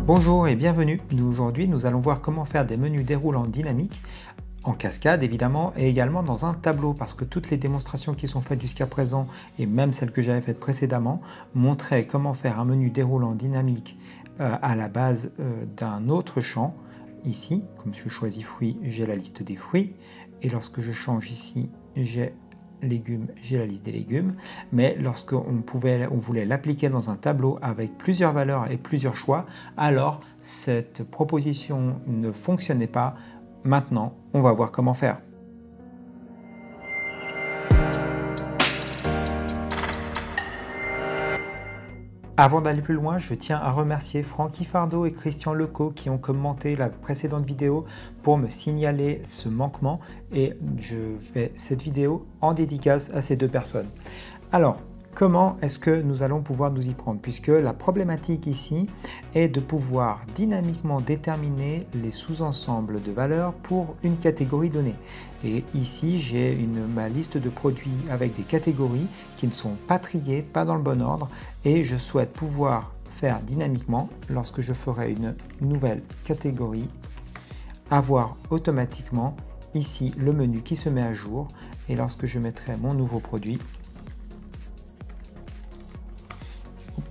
Bonjour et bienvenue. Aujourd'hui, nous allons voir comment faire des menus déroulants dynamiques en cascade évidemment et également dans un tableau parce que toutes les démonstrations qui sont faites jusqu'à présent et même celles que j'avais faites précédemment montraient comment faire un menu déroulant dynamique à la base d'un autre champ. Ici, comme je choisis fruits, j'ai la liste des fruits et lorsque je change ici, j'ai légumes, j'ai la liste des légumes, mais lorsqu'on voulait l'appliquer dans un tableau avec plusieurs valeurs et plusieurs choix, alors cette proposition ne fonctionnait pas. Maintenant, on va voir comment faire. Avant d'aller plus loin, je tiens à remercier Francky Fardeau et Christian Lecaux qui ont commenté la précédente vidéo pour me signaler ce manquement et je fais cette vidéo en dédicace à ces deux personnes. Alors, comment est-ce que nous allons pouvoir nous y prendre? Puisque la problématique ici est de pouvoir dynamiquement déterminer les sous-ensembles de valeurs pour une catégorie donnée. Et ici, j'ai ma liste de produits avec des catégories qui ne sont pas triées, pas dans le bon ordre, et je souhaite pouvoir faire dynamiquement, lorsque je ferai une nouvelle catégorie, avoir automatiquement ici le menu qui se met à jour, et lorsque je mettrai mon nouveau produit,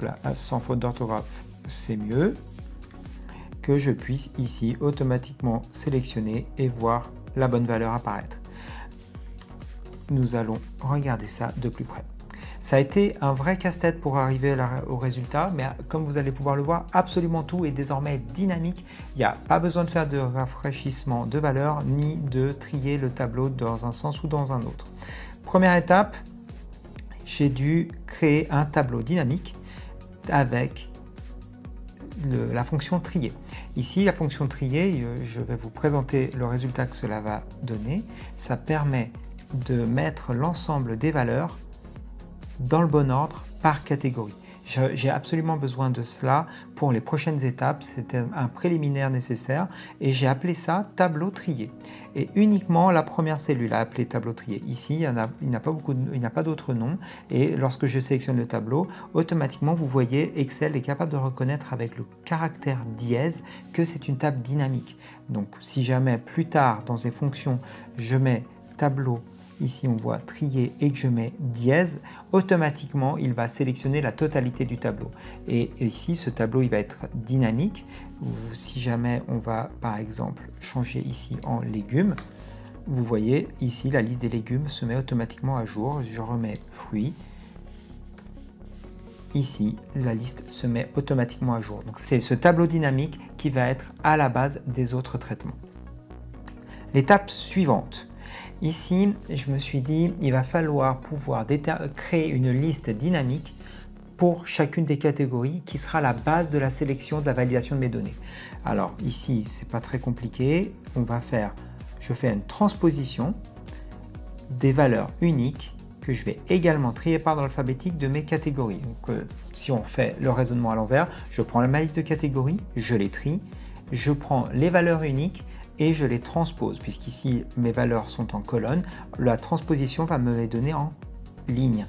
là, sans faute d'orthographe, c'est mieux, que je puisse ici automatiquement sélectionner et voir la bonne valeur apparaître. Nous allons regarder ça de plus près. Ça a été un vrai casse-tête pour arriver au résultat, mais comme vous allez pouvoir le voir, absolument tout est désormais dynamique. Il n'y a pas besoin de faire de rafraîchissement de valeur, ni de trier le tableau dans un sens ou dans un autre. Première étape, j'ai dû créer un tableau dynamique avec la fonction trier. Ici, la fonction trier, je vais vous présenter le résultat que cela va donner. Ça permet de mettre l'ensemble des valeurs dans le bon ordre par catégorie. J'ai absolument besoin de cela pour les prochaines étapes. C'était un préliminaire nécessaire et j'ai appelé ça tableau trier. Et uniquement la première cellule a appelé tableau trier. Ici, il n'y a pas d'autre nom. Et lorsque je sélectionne le tableau, automatiquement, vous voyez, Excel est capable de reconnaître avec le caractère dièse que c'est une table dynamique. Donc, si jamais plus tard, dans les fonctions, je mets tableau, ici on voit trier et que je mets dièse, automatiquement il va sélectionner la totalité du tableau. Et ici ce tableau il va être dynamique. Si jamais on va par exemple changer ici en légumes, vous voyez ici la liste des légumes se met automatiquement à jour. Je remets fruits. Ici, la liste se met automatiquement à jour. Donc c'est ce tableau dynamique qui va être à la base des autres traitements. L'étape suivante. Ici, je me suis dit, il va falloir pouvoir créer une liste dynamique pour chacune des catégories qui sera la base de la sélection de la validation de mes données. Alors ici, c'est pas très compliqué. Je fais une transposition des valeurs uniques que je vais également trier par ordre alphabétique de mes catégories. Donc, si on fait le raisonnement à l'envers, je prends ma liste de catégories, je les trie, je prends les valeurs uniques et je les transpose, puisqu'ici mes valeurs sont en colonne, la transposition va me les donner en ligne.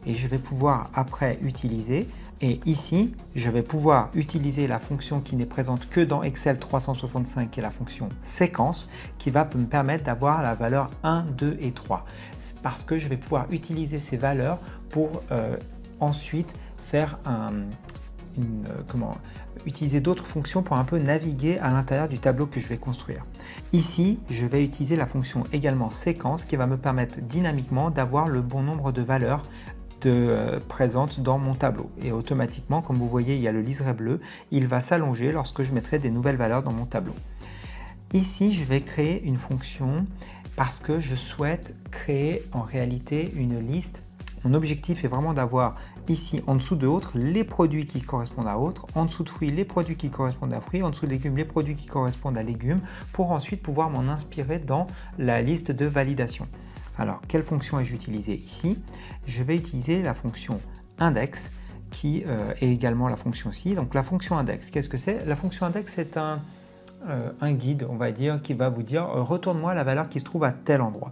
Et je vais pouvoir après utiliser, et ici je vais pouvoir utiliser la fonction qui n'est présente que dans Excel 365, qui est la fonction séquence, qui va me permettre d'avoir la valeur 1, 2 et 3. C'est parce que je vais pouvoir utiliser ces valeurs pour ensuite faire utiliser d'autres fonctions pour un peu naviguer à l'intérieur du tableau que je vais construire. Ici, je vais utiliser la fonction également séquence qui va me permettre dynamiquement d'avoir le bon nombre de valeurs présentes dans mon tableau. Et automatiquement, comme vous voyez, il y a le liseré bleu, il va s'allonger lorsque je mettrai des nouvelles valeurs dans mon tableau. Ici, je vais créer une fonction parce que je souhaite créer en réalité une liste. Mon objectif est vraiment d'avoir ici en dessous de autres les produits qui correspondent à autres, en dessous de fruits les produits qui correspondent à fruits, en dessous de légumes les produits qui correspondent à légumes, pour ensuite pouvoir m'en inspirer dans la liste de validation. Alors, quelle fonction ai-je utilisée ici? Je vais utiliser la fonction index qui est également la fonction ci. Donc la fonction index, qu'est-ce que c'est? La fonction index, c'est un guide, on va dire, qui va vous dire retourne-moi la valeur qui se trouve à tel endroit.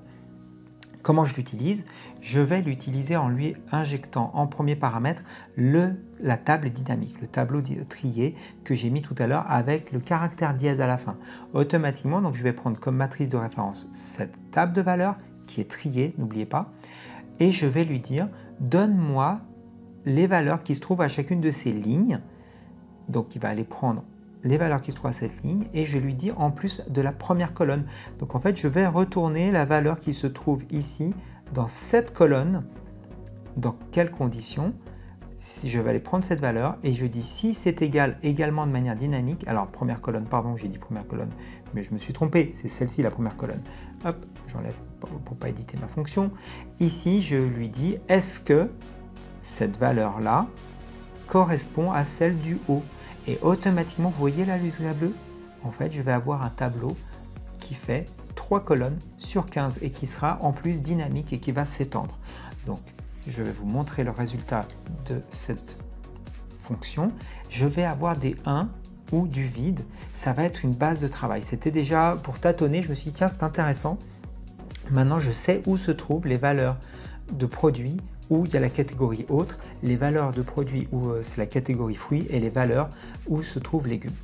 Comment je l'utilise? Je vais l'utiliser en lui injectant en premier paramètre la table dynamique, le tableau trié que j'ai mis tout à l'heure avec le caractère dièse à la fin. Automatiquement, donc je vais prendre comme matrice de référence cette table de valeurs qui est triée, n'oubliez pas, et je vais lui dire donne-moi les valeurs qui se trouvent à chacune de ces lignes. Donc il va aller prendre les valeurs qui se trouvent à cette ligne et je lui dis en plus de la première colonne. Donc en fait, je vais retourner la valeur qui se trouve ici dans cette colonne. Dans quelles conditions? Si je vais aller prendre cette valeur et je dis si c'est égal également de manière dynamique. Alors première colonne, pardon, j'ai dit première colonne, mais je me suis trompé, c'est celle-ci la première colonne. Hop, j'enlève pour pas éditer ma fonction. Ici, je lui dis est-ce que cette valeur-là correspond à celle du haut? Et automatiquement, vous voyez la lustrée bleue? En fait, je vais avoir un tableau qui fait 3 colonnes sur 15 et qui sera en plus dynamique et qui va s'étendre. Donc, je vais vous montrer le résultat de cette fonction. Je vais avoir des 1 ou du vide. Ça va être une base de travail. C'était déjà pour tâtonner. Je me suis dit, tiens, c'est intéressant. Maintenant, je sais où se trouvent les valeurs de produits où il y a la catégorie autre, les valeurs de produits où c'est la catégorie fruits et les valeurs où se trouvent légumes.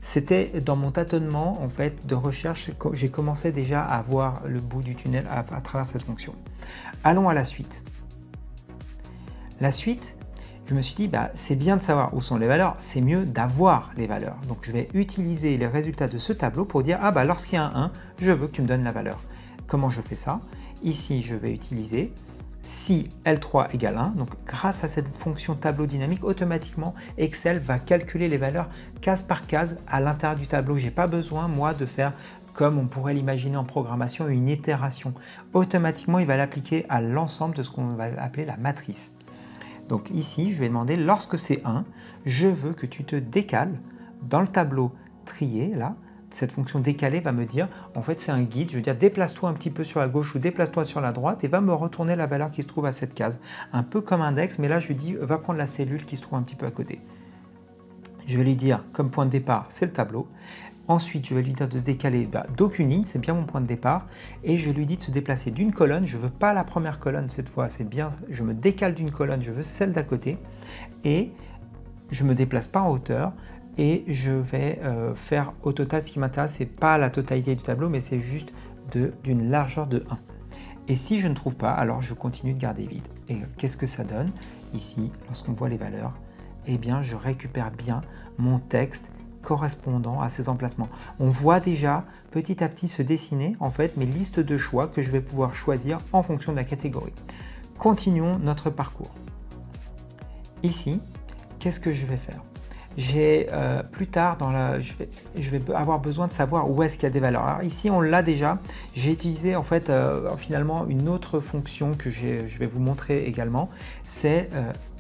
C'était dans mon tâtonnement en fait de recherche, j'ai commencé déjà à voir le bout du tunnel à travers cette fonction. Allons à la suite. La suite, je me suis dit c'est bien de savoir où sont les valeurs, c'est mieux d'avoir les valeurs. Donc je vais utiliser les résultats de ce tableau pour dire lorsqu'il y a un 1, je veux que tu me donnes la valeur. Comment je fais ça? Ici, je vais utiliser si L3 égale 1, donc grâce à cette fonction tableau dynamique, automatiquement Excel va calculer les valeurs case par case à l'intérieur du tableau. Je n'ai pas besoin, moi, de faire comme on pourrait l'imaginer en programmation, une itération. Automatiquement, il va l'appliquer à l'ensemble de ce qu'on va appeler la matrice. Donc ici, je vais demander, lorsque c'est 1, je veux que tu te décales dans le tableau trié, là. Cette fonction décalée va me dire, en fait c'est un guide, je veux dire déplace-toi un petit peu sur la gauche ou déplace-toi sur la droite et va me retourner la valeur qui se trouve à cette case. Un peu comme index, mais là je lui dis, va prendre la cellule qui se trouve un petit peu à côté. Je vais lui dire, comme point de départ, c'est le tableau. Ensuite, je vais lui dire de se décaler d'aucune ligne, c'est bien mon point de départ. Et je lui dis de se déplacer d'une colonne, je ne veux pas la première colonne cette fois, c'est bien, je me décale d'une colonne, je veux celle d'à côté. Et je ne me déplace pas en hauteur. Et je vais faire au total, ce qui m'intéresse, ce n'est pas la totalité du tableau, mais c'est juste d'une largeur de 1. Et si je ne trouve pas, alors je continue de garder vide. Et qu'est-ce que ça donne? Ici, lorsqu'on voit les valeurs, eh bien, je récupère bien mon texte correspondant à ces emplacements. On voit déjà petit à petit se dessiner en fait mes listes de choix que je vais pouvoir choisir en fonction de la catégorie. Continuons notre parcours. Ici, qu'est-ce que je vais faire? J'ai plus tard, je vais avoir besoin de savoir où est-ce qu'il y a des valeurs. Alors ici, on l'a déjà. J'ai utilisé en fait finalement une autre fonction que je vais vous montrer également. C'est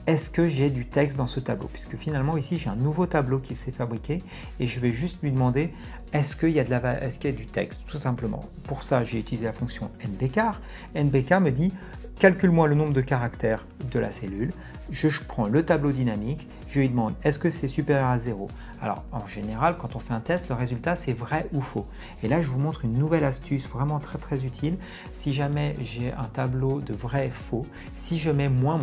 est-ce que j'ai du texte dans ce tableau? Puisque finalement ici, j'ai un nouveau tableau qui s'est fabriqué et je vais juste lui demander est-ce qu'il y a du texte, tout simplement. Pour ça, j'ai utilisé la fonction nbchar. nbchar me dit calcule-moi le nombre de caractères de la cellule. Je prends le tableau dynamique, je lui demande est-ce que c'est supérieur à 0? Alors en général, quand on fait un test, le résultat c'est vrai ou faux. Et là, je vous montre une nouvelle astuce vraiment très utile. Si jamais j'ai un tableau de vrai et faux, si je mets moins,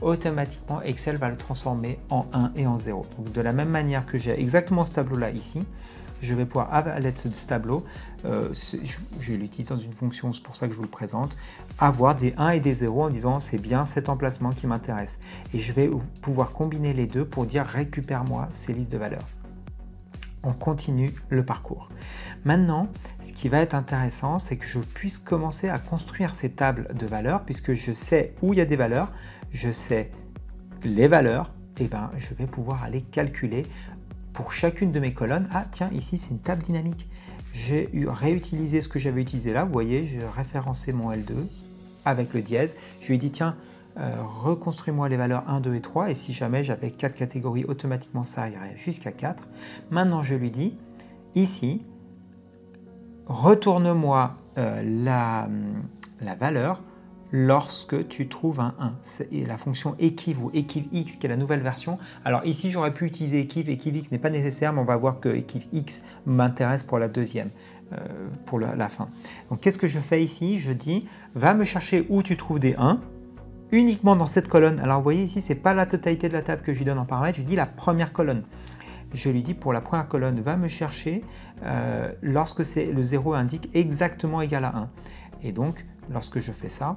automatiquement Excel va le transformer en 1 et en 0. Donc de la même manière que j'ai exactement ce tableau là ici, je vais pouvoir, à l'aide de ce tableau, je l'utilise dans une fonction, c'est pour ça que je vous le présente, avoir des 1 et des 0 en disant c'est bien cet emplacement qui m'intéresse. Et je vais pouvoir combiner les deux pour dire récupère-moi ces listes de valeurs. On continue le parcours. Maintenant, ce qui va être intéressant, c'est que je puisse commencer à construire ces tables de valeurs, puisque je sais où il y a des valeurs, je sais les valeurs, et je vais pouvoir aller calculer pour chacune de mes colonnes. Ah tiens, ici c'est une table dynamique. J'ai réutilisé ce que j'avais utilisé là. Vous voyez, j'ai référencé mon L2 avec le dièse. Je lui ai dit tiens, reconstruis-moi les valeurs 1, 2 et 3. Et si jamais j'avais 4 catégories, automatiquement ça irait jusqu'à 4. Maintenant, je lui dis ici, retourne-moi la valeur lorsque tu trouves un 1. C'est la fonction equiv ou equivx qui est la nouvelle version. Alors ici, j'aurais pu utiliser equivx n'est pas nécessaire, mais on va voir que equivx m'intéresse pour la deuxième pour la fin. Donc qu'est-ce que je fais ici? Je dis, va me chercher où tu trouves des 1, uniquement dans cette colonne. Alors vous voyez ici, ce n'est pas la totalité de la table que je lui donne en paramètre, je lui dis la première colonne. Je lui dis pour la première colonne, va me chercher lorsque le 0 indique exactement égal à 1. Et donc, lorsque je fais ça,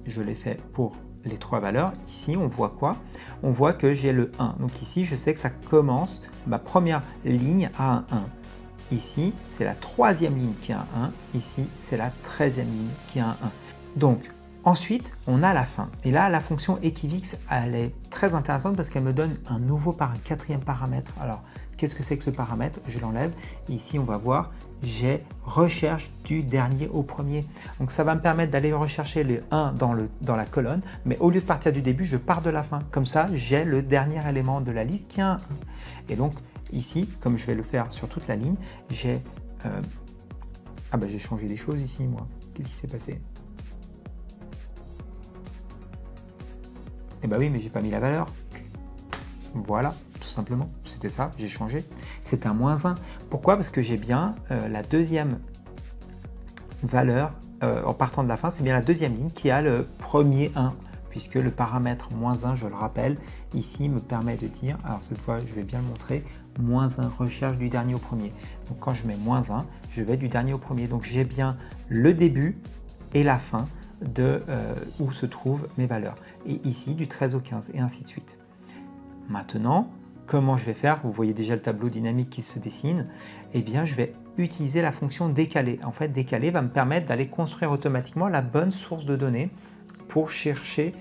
je l'ai fait pour les 3 valeurs. Ici, on voit quoi? On voit que j'ai le 1. Donc ici, je sais que ça commence, ma première ligne à un 1. Ici, c'est la 3e ligne qui a un 1. Ici, c'est la 13e ligne qui a un 1. Donc, ensuite, on a la fin. Et là, la fonction Equivix, elle est très intéressante parce qu'elle me donne un nouveau 4e paramètre. Alors, qu'est-ce que c'est que ce paramètre? Je l'enlève. Ici, on va voir, j'ai recherche du dernier au premier. Donc, ça va me permettre d'aller rechercher le 1 dans la colonne, mais au lieu de partir du début, je pars de la fin. Comme ça, j'ai le dernier élément de la liste qui a un 1. Et donc, ici, comme je vais le faire sur toute la ligne, j'ai... j'ai changé des choses ici, moi. Qu'est-ce qui s'est passé? Eh bien oui, mais j'ai pas mis la valeur. Voilà, tout simplement. C'était ça, j'ai changé. C'est un -1. Pourquoi? Parce que j'ai bien la deuxième valeur, en partant de la fin, c'est bien la deuxième ligne qui a le premier 1. Puisque le paramètre -1, je le rappelle, ici me permet de dire, alors cette fois je vais bien le montrer, -1 recherche du dernier au premier. Donc quand je mets -1, je vais du dernier au premier. Donc j'ai bien le début et la fin de où se trouvent mes valeurs. Et ici du 13 au 15 et ainsi de suite. Maintenant, comment je vais faire? Vous voyez déjà le tableau dynamique qui se dessine. Eh bien, je vais utiliser la fonction décaler. En fait, décaler va me permettre d'aller construire automatiquement la bonne source de données pour chercher,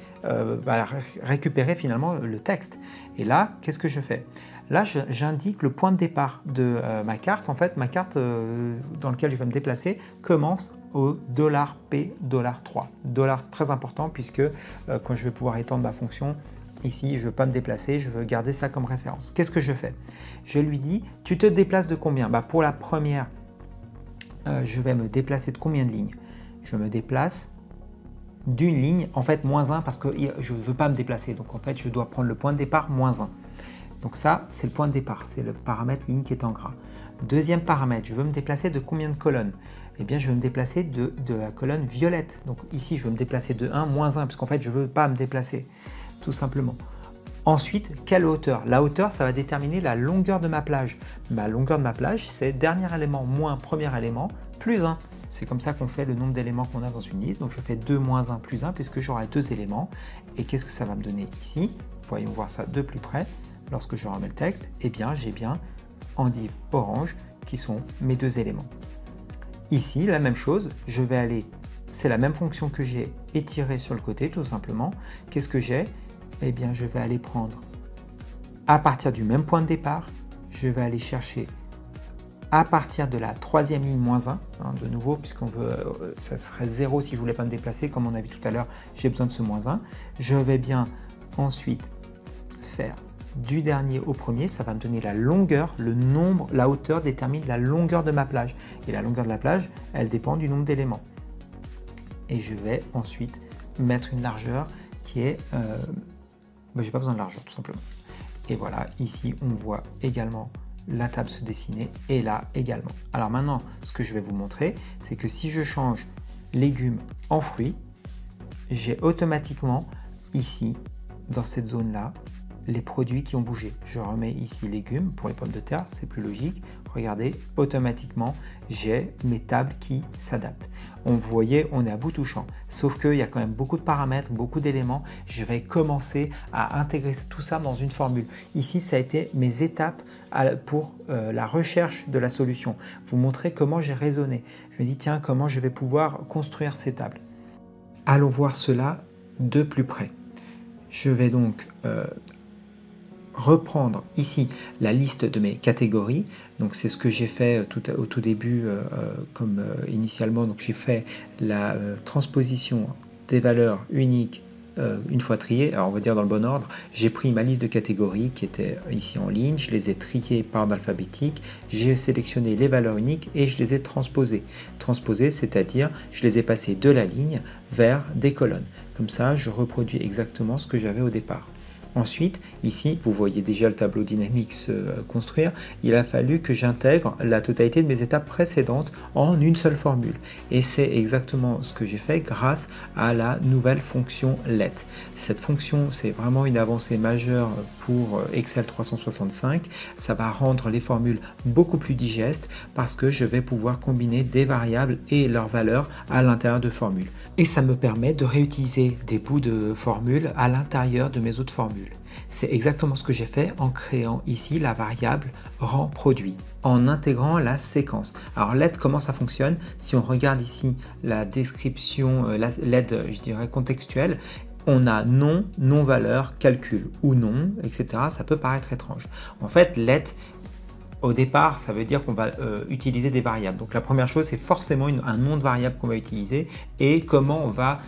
récupérer finalement le texte. Et là, qu'est-ce que je fais? Là, j'indique le point de départ de ma carte. En fait, ma carte dans laquelle je vais me déplacer commence au $P, $3. Dollar, c'est très important puisque quand je vais pouvoir étendre ma fonction, ici, je ne veux pas me déplacer, je veux garder ça comme référence. Qu'est-ce que je fais? Je lui dis, tu te déplaces de combien? Pour la première, je vais me déplacer de combien de lignes? Je me déplace d'une ligne, en fait -1 parce que je ne veux pas me déplacer. Donc en fait, je dois prendre le point de départ -1. Donc ça, c'est le point de départ, c'est le paramètre ligne qui est en gras. Deuxième paramètre, je veux me déplacer de combien de colonnes? Eh bien, je veux me déplacer de la colonne violette. Donc ici, je veux me déplacer de 1, -1, parce qu'en fait, je ne veux pas me déplacer, tout simplement. Ensuite, quelle hauteur? La hauteur, ça va déterminer la longueur de ma plage. Ma longueur de ma plage, c'est dernier élément moins premier élément plus 1. C'est comme ça qu'on fait le nombre d'éléments qu'on a dans une liste. Donc je fais 2 moins 1 plus 1 puisque j'aurai 2 éléments. Et qu'est-ce que ça va me donner ici? Voyons voir ça de plus près. Lorsque je remets le texte, eh bien j'ai bien endive orange qui sont mes 2 éléments. Ici, la même chose, je vais aller, c'est la même fonction que j'ai étirée sur le côté tout simplement. Qu'est-ce que j'ai? Eh bien je vais aller prendre, à partir du même point de départ, je vais aller chercher à partir de la 3e ligne -1, de nouveau, puisqu'on veut, ça serait 0 si je ne voulais pas me déplacer, comme on a vu tout à l'heure, j'ai besoin de ce -1. Je vais bien ensuite faire du dernier au premier, ça va me donner la longueur, le nombre, la hauteur détermine la longueur de ma plage. Et la longueur de la plage, elle dépend du nombre d'éléments. Et je vais ensuite mettre une largeur qui est... j'ai pas besoin de largeur, tout simplement. Et voilà, ici, on voit également la table se dessiner et là également. Alors maintenant, ce que je vais vous montrer, c'est que si je change légumes en fruits, j'ai automatiquement ici, dans cette zone-là, les produits qui ont bougé. Je remets ici légumes pour les pommes de terre, c'est plus logique. Regardez, automatiquement, j'ai mes tables qui s'adaptent. Vous voyez, on est à bout touchant. Sauf qu'il y a quand même beaucoup de paramètres, beaucoup d'éléments. Je vais commencer à intégrer tout ça dans une formule. Ici, ça a été mes étapes pour la recherche de la solution. Vous montrer comment j'ai raisonné. Je me dis, tiens, comment je vais pouvoir construire ces tables. Allons voir cela de plus près. Je vais donc reprendre ici la liste de mes catégories. Donc c'est ce que j'ai fait au tout début initialement. Donc j'ai fait la transposition des valeurs uniques une fois triées. Alors on va dire dans le bon ordre. J'ai pris ma liste de catégories qui était ici en ligne. Je les ai triées par ordre alphabétique. J'ai sélectionné les valeurs uniques et je les ai transposées. Transposées, c'est-à-dire je les ai passées de la ligne vers des colonnes. Comme ça, je reproduis exactement ce que j'avais au départ. Ensuite, ici, vous voyez déjà le tableau dynamique se construire. Il a fallu que j'intègre la totalité de mes étapes précédentes en une seule formule. Et c'est exactement ce que j'ai fait grâce à la nouvelle fonction let. Cette fonction, c'est vraiment une avancée majeure pour Excel 365. Ça va rendre les formules beaucoup plus digestes parce que je vais pouvoir combiner des variables et leurs valeurs à l'intérieur de formules. Et ça me permet de réutiliser des bouts de formules à l'intérieur de mes autres formules. C'est exactement ce que j'ai fait en créant ici la variable rang produit, en intégrant la séquence. Alors let, comment ça fonctionne? Si on regarde ici la description, l'aide, je dirais, contextuelle, on a nom, non-valeur, calcul ou non, etc. Ça peut paraître étrange. En fait, let, au départ, ça veut dire qu'on va utiliser des variables. Donc la première chose, c'est forcément un nom de variable qu'on va utiliser et comment on va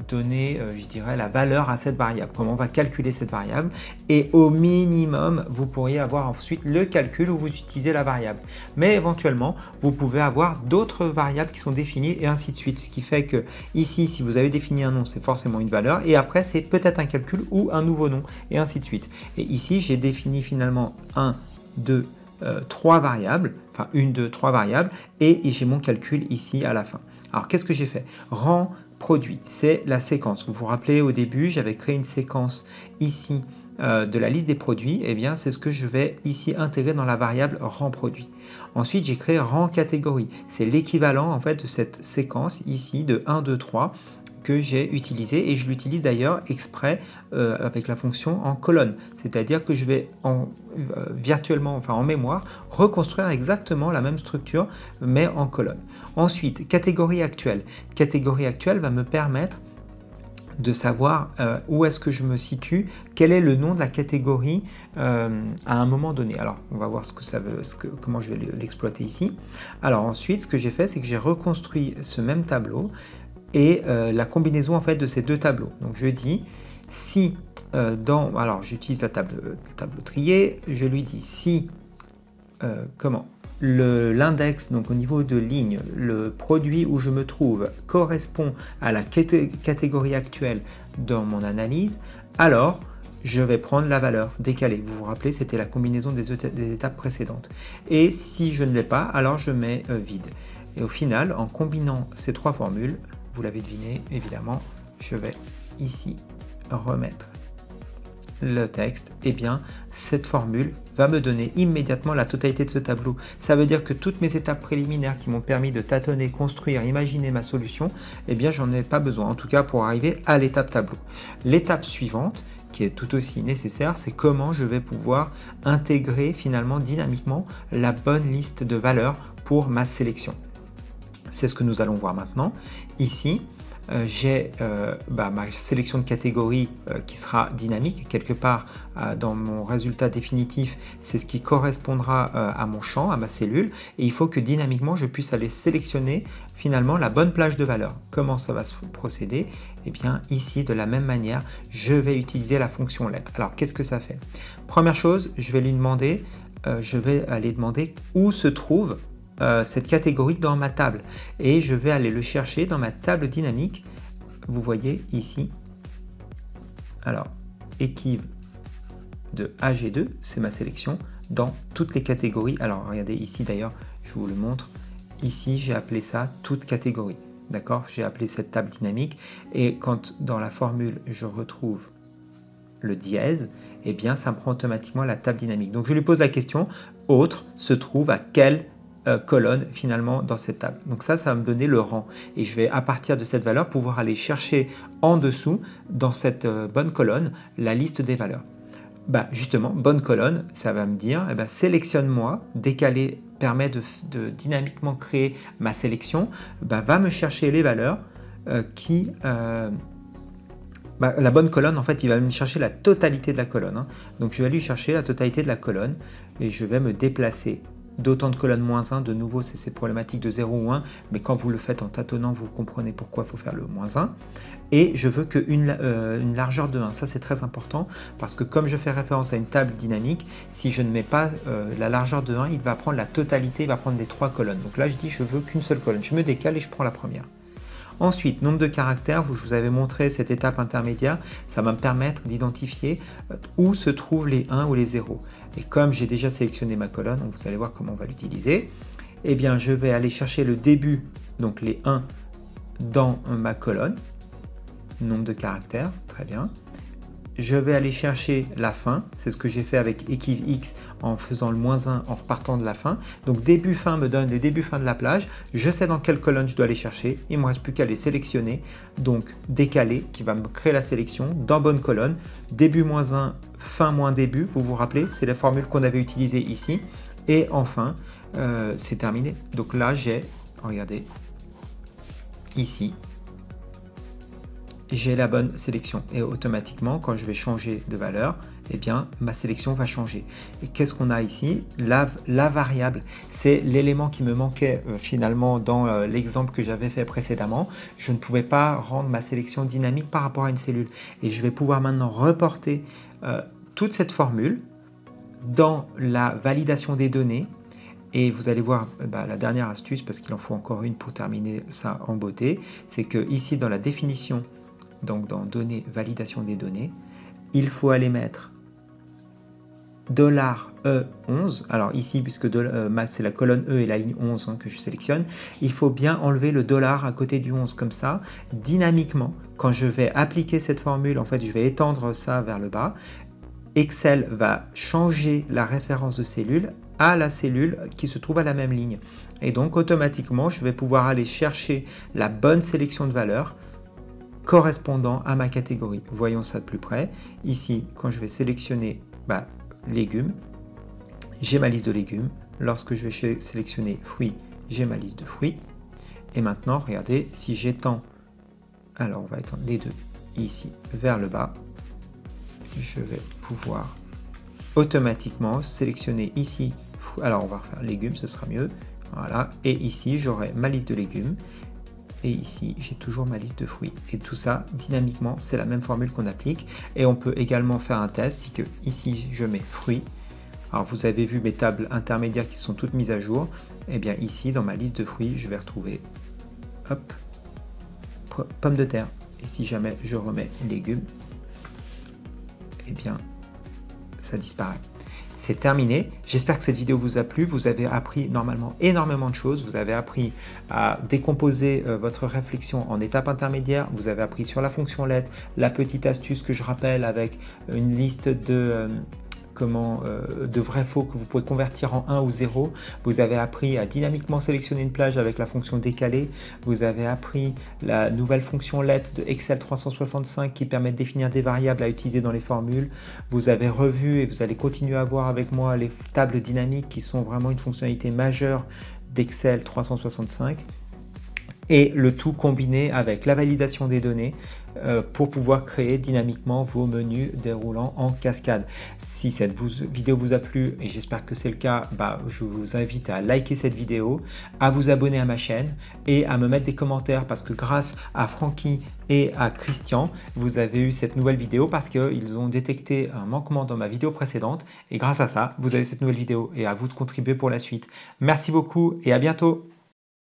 donner, je dirais, la valeur à cette variable, comment on va calculer cette variable. Et au minimum, vous pourriez avoir ensuite le calcul où vous utilisez la variable. Mais éventuellement, vous pouvez avoir d'autres variables qui sont définies et ainsi de suite. Ce qui fait que ici, si vous avez défini un nom, c'est forcément une valeur et après, c'est peut-être un calcul ou un nouveau nom et ainsi de suite. Et ici, j'ai défini finalement 1, 2, 3 variables, enfin 1, 2, 3 variables, et j'ai mon calcul ici à la fin. Alors qu'est-ce que j'ai fait? Rang produit, c'est la séquence. Vous vous rappelez au début, j'avais créé une séquence ici de la liste des produits, et bien c'est ce que je vais ici intégrer dans la variable rang produit. Ensuite, j'ai créé rang catégorie, c'est l'équivalent en fait de cette séquence ici de 1, 2, 3 que j'ai utilisé et je l'utilise d'ailleurs exprès avec la fonction en colonne, c'est-à-dire que je vais virtuellement, enfin en mémoire, reconstruire exactement la même structure mais en colonne. Ensuite, catégorie actuelle. Catégorie actuelle va me permettre de savoir où est-ce que je me situe, quel est le nom de la catégorie à un moment donné. Alors, on va voir ce que ça veut, comment je vais l'exploiter ici. Alors ensuite, ce que j'ai fait, c'est que j'ai reconstruit ce même tableau et la combinaison en fait de ces deux tableaux. Donc je dis si alors j'utilise le tableau trié, je lui dis si l'index, donc au niveau de ligne, le produit où je me trouve correspond à la catégorie actuelle dans mon analyse, alors je vais prendre la valeur décalée. Vous vous rappelez, c'était la combinaison des étapes précédentes. Et si je ne l'ai pas, alors je mets vide. Et au final, en combinant ces trois formules, vous l'avez deviné, évidemment, je vais ici remettre le texte. Et bien, cette formule va me donner immédiatement la totalité de ce tableau. Ça veut dire que toutes mes étapes préliminaires qui m'ont permis de tâtonner, construire, imaginer ma solution, eh bien, j'en ai pas besoin, en tout cas pour arriver à l'étape tableau. L'étape suivante, qui est tout aussi nécessaire, c'est comment je vais pouvoir intégrer finalement dynamiquement la bonne liste de valeurs pour ma sélection. C'est ce que nous allons voir maintenant. Ici, j'ai ma sélection de catégories qui sera dynamique. Quelque part dans mon résultat définitif, c'est ce qui correspondra à mon champ, à ma cellule. Et il faut que dynamiquement, je puisse aller sélectionner finalement la bonne plage de valeur. Comment ça va se procéder? Eh bien, ici, de la même manière, je vais utiliser la fonction let. Alors, qu'est-ce que ça fait? Première chose, je vais lui demander, je vais aller demander où se trouve cette catégorie dans ma table et je vais aller le chercher dans ma table dynamique. Vous voyez ici, alors équive de AG2, c'est ma sélection dans toutes les catégories. Alors regardez ici d'ailleurs, je vous le montre, ici j'ai appelé ça toute catégorie, d'accord, j'ai appelé cette table dynamique et quand dans la formule je retrouve le dièse, et bien ça me prend automatiquement la table dynamique. Donc je lui pose la question, autre se trouve à quelle colonne finalement dans cette table. Donc ça va me donner le rang et je vais à partir de cette valeur pouvoir aller chercher en dessous dans cette bonne colonne la liste des valeurs. Justement, bonne colonne, ça va me dire sélectionne-moi, décaler permet de dynamiquement créer ma sélection, va me chercher les valeurs qui la bonne colonne, en fait, il va me chercher la totalité de la colonne. Hein. Donc, je vais lui chercher la totalité de la colonne et je vais me déplacer d'autant de colonnes moins 1. De nouveau, c'est ces problématiques de 0 ou 1, mais quand vous le faites en tâtonnant, vous comprenez pourquoi il faut faire le moins 1. Et je veux qu'une largeur de 1. Ça, c'est très important parce que comme je fais référence à une table dynamique, si je ne mets pas la largeur de 1, il va prendre la totalité, il va prendre les 3 colonnes. Donc là, je dis je veux qu'une seule colonne. Je me décale et je prends la première. Ensuite, nombre de caractères, je vous avais montré cette étape intermédiaire, ça va me permettre d'identifier où se trouvent les 1 ou les 0. Et comme j'ai déjà sélectionné ma colonne, vous allez voir comment on va l'utiliser, eh bien je vais aller chercher le début, donc les 1 dans ma colonne, nombre de caractères, très bien. Je vais aller chercher la fin, c'est ce que j'ai fait avec Equiv X en faisant le -1 en repartant de la fin. Donc début fin me donne le début fin de la plage, je sais dans quelle colonne je dois aller chercher, il ne me reste plus qu'à les sélectionner, donc décaler qui va me créer la sélection dans bonne colonne, début -1, fin moins début, vous vous rappelez, c'est la formule qu'on avait utilisée ici, et enfin c'est terminé. Donc là j'ai, regardez, ici, j'ai la bonne sélection et automatiquement quand je vais changer de valeur, eh bien ma sélection va changer. Et qu'est-ce qu'on a ici? La variable, c'est l'élément qui me manquait finalement dans l'exemple que j'avais fait précédemment. Je ne pouvais pas rendre ma sélection dynamique par rapport à une cellule et je vais pouvoir maintenant reporter toute cette formule dans la validation des données. Et vous allez voir la dernière astuce, parce qu'il en faut encore une pour terminer ça en beauté, c'est que ici dans la définition, donc dans données, validation des données, il faut aller mettre $E11, alors ici puisque c'est la colonne E et la ligne 11 que je sélectionne, il faut bien enlever le dollar à côté du 11, comme ça, dynamiquement, quand je vais appliquer cette formule, en fait je vais étendre ça vers le bas, Excel va changer la référence de cellule à la cellule qui se trouve à la même ligne. Et donc automatiquement, je vais pouvoir aller chercher la bonne sélection de valeurs correspondant à ma catégorie. Voyons ça de plus près. Ici, quand je vais sélectionner légumes, j'ai ma liste de légumes. Lorsque je vais sélectionner fruits, j'ai ma liste de fruits. Et maintenant, regardez, si j'étends, alors on va étendre les deux ici vers le bas, je vais pouvoir automatiquement sélectionner ici, alors on va refaire légumes, ce sera mieux, voilà, et ici j'aurai ma liste de légumes, et ici j'ai toujours ma liste de fruits, et tout ça dynamiquement, c'est la même formule qu'on applique, et on peut également faire un test, c'est que ici je mets fruits, alors vous avez vu mes tables intermédiaires qui sont toutes mises à jour, et bien ici dans ma liste de fruits, je vais retrouver, hop, pommes de terre, et si jamais je remets légumes, eh bien ça disparaît. C'est terminé. J'espère que cette vidéo vous a plu. Vous avez appris normalement énormément de choses. Vous avez appris à décomposer votre réflexion en étapes intermédiaires. Vous avez appris sur la fonction let, la petite astuce que je rappelle avec une liste de vrais faux que vous pouvez convertir en 1 ou 0. Vous avez appris à dynamiquement sélectionner une plage avec la fonction décalée. Vous avez appris la nouvelle fonction let de Excel 365 qui permet de définir des variables à utiliser dans les formules. Vous avez revu et vous allez continuer à voir avec moi les tables dynamiques qui sont vraiment une fonctionnalité majeure d'Excel 365. Et le tout combiné avec la validation des données pour pouvoir créer dynamiquement vos menus déroulants en cascade. Si cette vidéo vous a plu, et j'espère que c'est le cas, je vous invite à liker cette vidéo, à vous abonner à ma chaîne et à me mettre des commentaires parce que grâce à Francky et à Christian, vous avez eu cette nouvelle vidéo parce qu'ils ont détecté un manquement dans ma vidéo précédente et grâce à ça, vous avez cette nouvelle vidéo et à vous de contribuer pour la suite. Merci beaucoup et à bientôt.